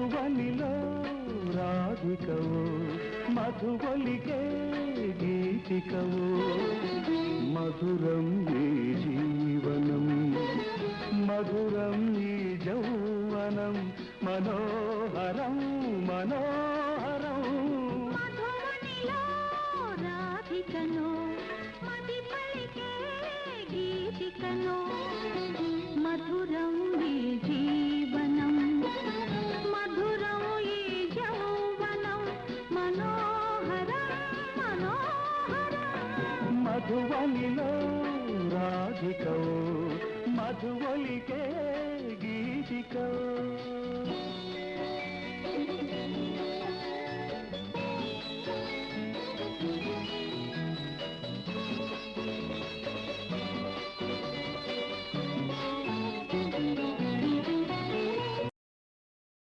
మధువనిలో రాధికవో మధువలికే గీతికవో మధురం ఈ జీవనం మధురం ఈ యౌవనం మనోహరం మనోహరం మధువనిలో రాధికను మది పలికే గీతికను మధురం ఈ జీవనం మధురం ఈ యౌవనం మనోహరం మనోహరం మధువనిలో రాధికవో మధువలికే గీతికవో